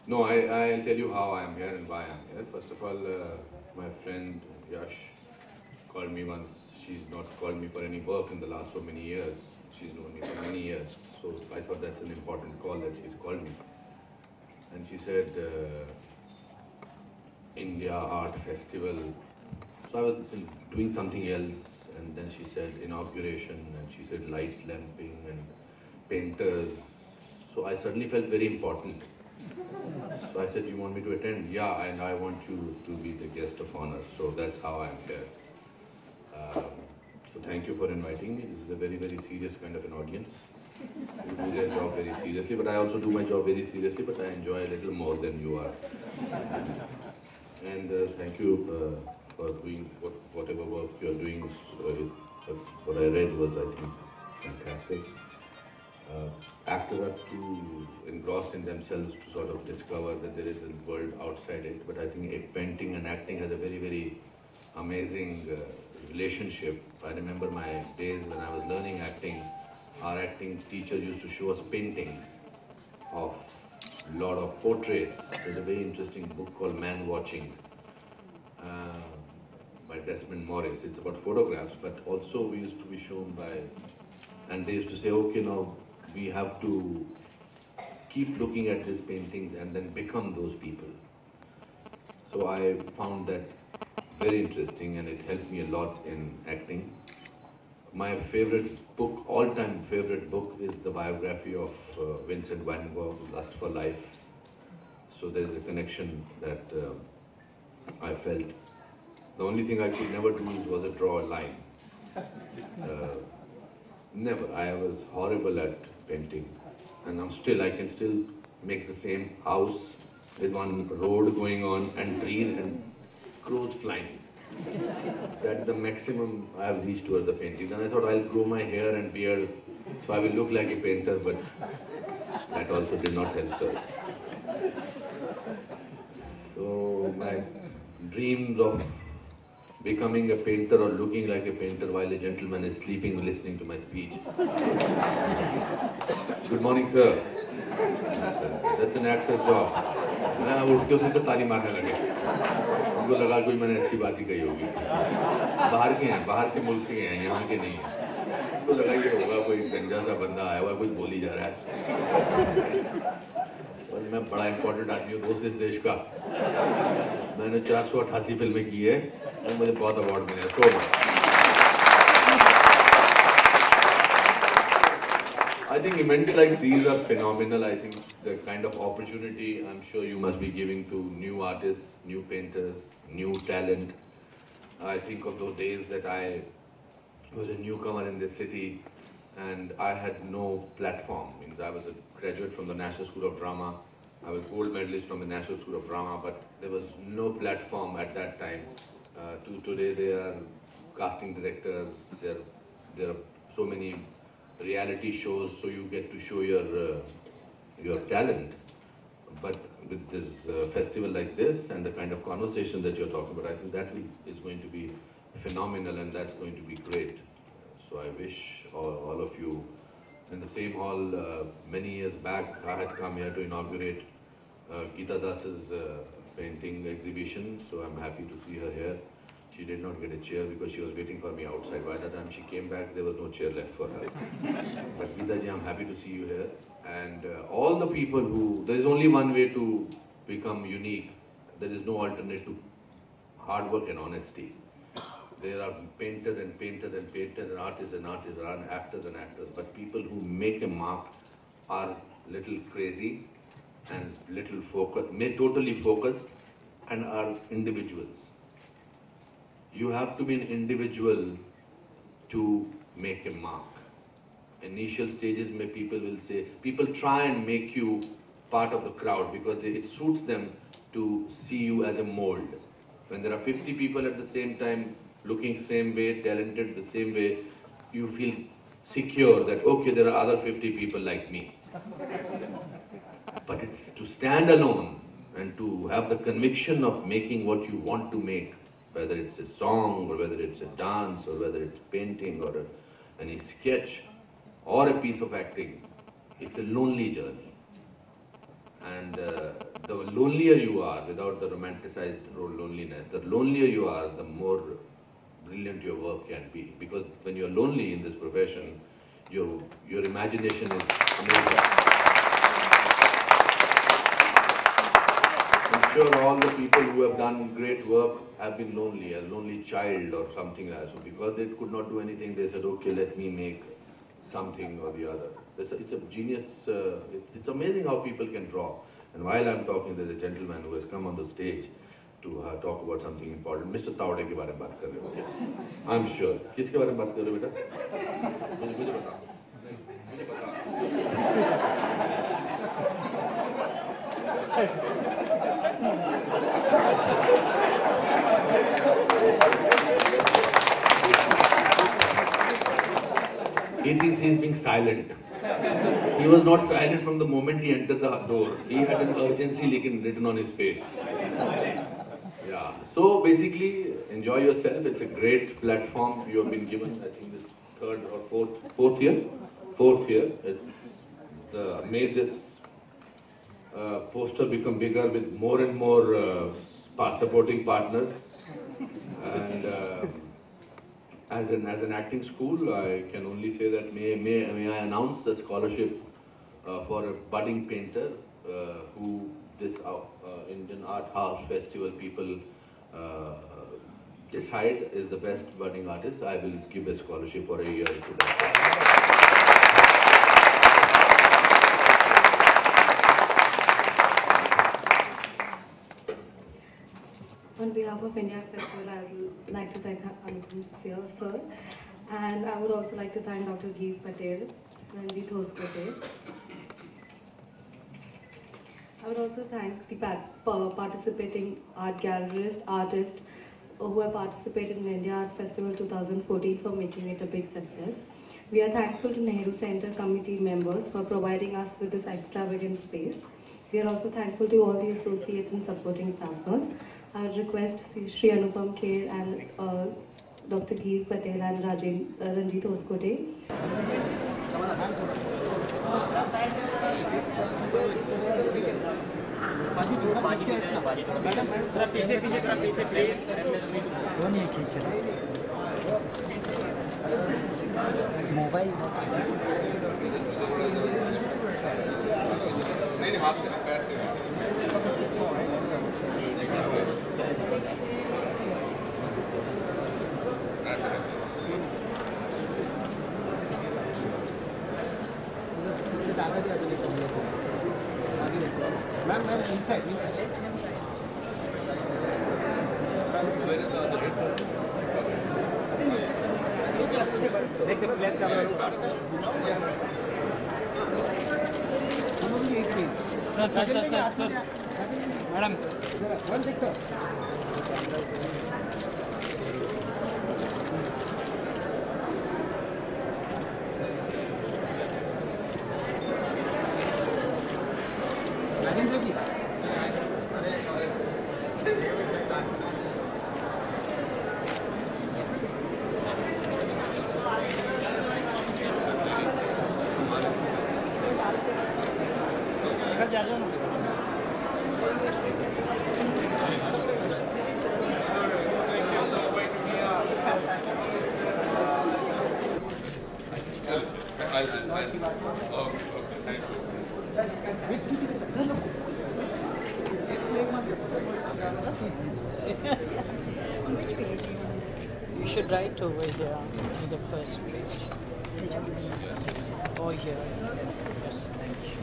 No, I'll tell you how I am here and why I am here. First of all, my friend Yash called me once. She's not called me for any work in the last so many years. She's known me for many years. So I thought that's an important call that she's called me. And she said, India Art Festival. So I was doing something else, and then she said inauguration, and she said light lamping and painters. So I suddenly felt very important. So I said, you want me to attend? Yeah, and I want you to be the guest of honor. So that's how I'm here. So thank you for inviting me. This is a very, very serious kind of an audience. You do their job very seriously, but I also do my job very seriously, but I enjoy a little more than you are. And thank you for doing whatever work you are doing. What I read was, I think, fantastic. Actors are too engrossed in themselves to sort of discover that there is a world outside it, but I think painting and acting has a very, very amazing relationship. I remember my days when I was learning acting. Our acting teacher used to show us paintings of a lot of portraits. There's a very interesting book called Man Watching by Desmond Morris. It's about photographs, but also we used to be shown by, and they used to say, okay, now we have to keep looking at these paintings and then become those people. So I found that very interesting, and it helped me a lot in acting. My favorite book, all-time favorite book, is the biography of Vincent van Gogh, Lust for Life. So there is a connection that I felt. The only thing I could never do was to draw a line. Never. I was horrible at painting, and I can still make the same house with one road going on and trees and crows flying. That's the maximum I have reached towards the painting. Then I thought I'll grow my hair and beard so I will look like a painter, but that also did not help, sir. So my dreams of becoming a painter or looking like a painter while a gentleman is sleeping listening to my speech. Good morning, sir. That's an actor's job. मैं उठ के उसे तो ताली मारने लगे। उनको लगा कोई मैंने अच्छी बात ही कही होगी। बाहर के हैं, बाहर के मुल्क के हैं, यहाँ के नहीं हैं। उनको लगा ये होगा कोई गंजा सा बंदा आया हुआ, कुछ बोली जा रहा है। और मैं बड़ा इम्पोर्टेंट आदमी हूँ दोस्त इस देश का। मैंने 488 फिल्में की है और मुझे बहुत अवार्ड मिले हैं। तो I think events like these are phenomenal. I think the kind of opportunity I'm sure you must be giving to new artists, new painters, new talent. I think of those days that I was a newcomer in this city and I had no platform. Means I was a graduate from the National School of Drama. I was gold medalist from the National School of Drama, but there was no platform at that time. Today there are casting directors, there are so many reality shows, so you get to show your talent. But with this festival like this and the kind of conversation that you're talking about, I think that is going to be phenomenal and that's going to be great. So I wish all of you, in the same hall many years back, I had come here to inaugurate Geeta Das's painting exhibition, so I'm happy to see her here. She did not get a chair because she was waiting for me outside. By the time she came back, there was no chair left for her. But Geeta ji, I'm happy to see you here. And all the people who, there is only one way to become unique. There is no alternate to hard work and honesty. There are painters and painters and painters and artists and artists and actors and actors. But people who make a mark are little crazy and little focused, totally focused, and are individuals. You have to be an individual to make a mark. Initial stages, people will say, people try and make you part of the crowd because it suits them to see you as a mold. When there are 50 people at the same time, looking same way, talented the same way, you feel secure that, okay, there are other 50 people like me. But it's to stand alone and to have the conviction of making what you want to make, whether it's a song or whether it's a dance or whether it's painting or any sketch or a piece of acting, it's a lonely journey. And the lonelier you are, without the romanticized loneliness, the lonelier you are, the more brilliant your work can be. Because when you're lonely in this profession, your imagination is amazing. I'm sure all the people who have done great work have been lonely, a lonely child or something like that. So because they could not do anything, they said, okay, let me make something or the other. It's a genius, it's amazing how people can draw. And while I'm talking, there's a gentleman who has come on the stage to talk about something important. Mr. Taude के बारे में बात कर रहे हो क्या? I'm sure. किसके बारे में बात कर रहे हो बेटा? मुझे बता. मुझे बता. He thinks he's being silent. He was not silent from the moment he entered the door. He had an urgency written on his face. Yeah. So basically, enjoy yourself. It's a great platform you have been given. I think this third or fourth year. Fourth year. It's made this poster become bigger with more and more supporting partners. And as an acting school, I can only say that may I announce a scholarship for a budding painter who this Indian Art House Festival people decide is the best budding artist. I will give a scholarship for a year to that. On behalf of India Festival, I would like to thank Anupam Kher, sir, and I would also like to thank Dr. Geev Patel and Ranjit Hoskote. I would also thank the participating art galleries, artists who have participated in India Art Festival 2014 for making it a big success. We are thankful to Nehru Center committee members for providing us with this extravagant space. We are also thankful to all the associates and supporting partners. I would request Sri Anupam Kher and Dr. Geev Patel and Ranjit Hoskote. Mobile नहीं हाथ से पैर से ma'am ma'am inside देख flash camera sir madam one six sir Which page? You should write over here on the first page. Or here. Yes, thank you.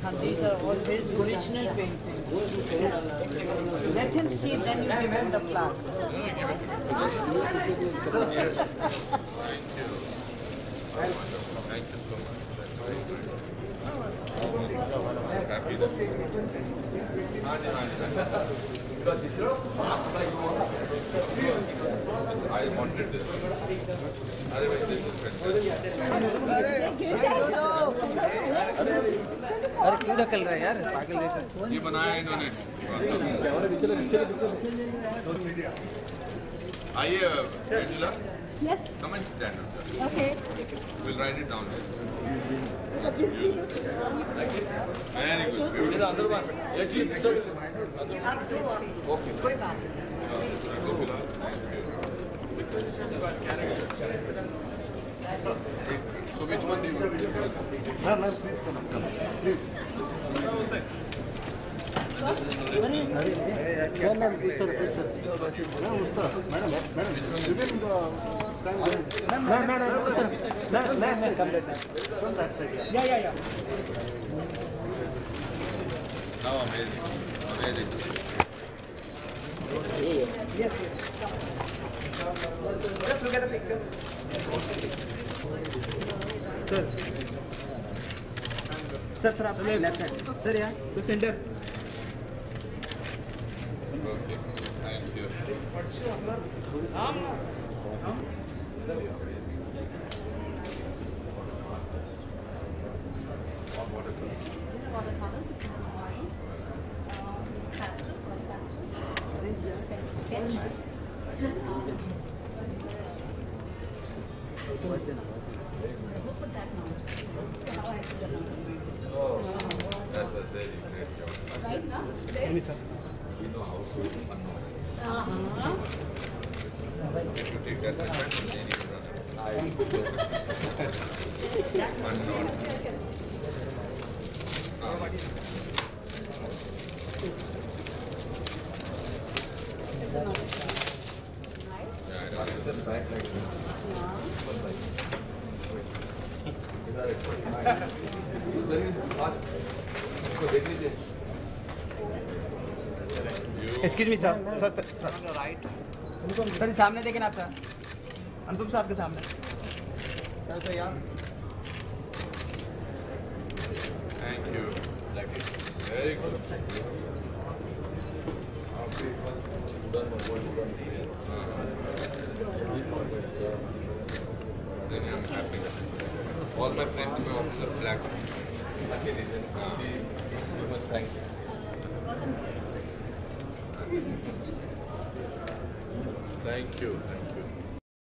And these are all his original paintings. Let him see, then you give him the class. Happy that because this is I wanted this. Otherwise, this अरे क्यों ढकल रहा है यार पागल देखो ये बनाया इन्होंने आइए Angela Yes. Come and stand up just. Okay. We'll write it down here. That's beautiful. Very good. Beautiful. The other one. So which one do you want? Ma'am, please come. Please. Now amazing. Amazing. Just look at the pictures. Sir. Sir, आप left hand. Sir, yeah. So center. Okay. Thank you. These are watercolors. This is oil. This is pastel, oil pastel. This is sketch. Who put that now? So how I put that now? Oh, that's a very great job. Right now? We know how to unwind. If you take that measurement, then you run it. Unknown. Excuse me, sir. Sir, right. Sir सामने देखें ना आपका अनुपम साहब के सामने sir sir यार Thank you. Like it. Very good. Then I'm happy. All my friends in my office are black. You must thank you. Thank you. Thank you.